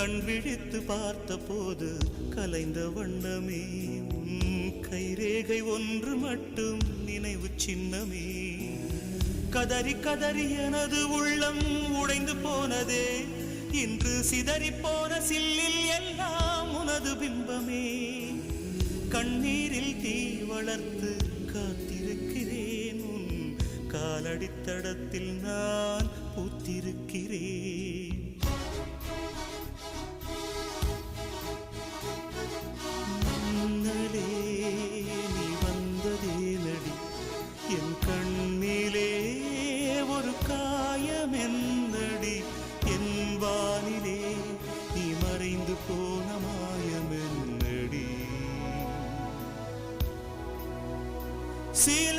கண் விழித்து பார்த்த போது கலைந்த வண்ணமே உன் கைரேகை ஒன்று மட்டும் நினைவு சின்னமே. கதறி கதறி எனது உள்ளம் உடைந்து போனதே, இன்று சிதறி போன சில்லில் எல்லாம் உனது பிம்பமே. கண்ணீரில் தீ வளர்த்து காத்திருக்கிறேன், உன் காலடித்தடத்தில் நான் பூத்திருக்கிறேன். மன்னலே நீ வந்ததே நடி, என் கண்ணிலே ஒரு காயம் என்னடி. என் வானிலே நீ மறைந்து போன மாயம் என்னடி. சில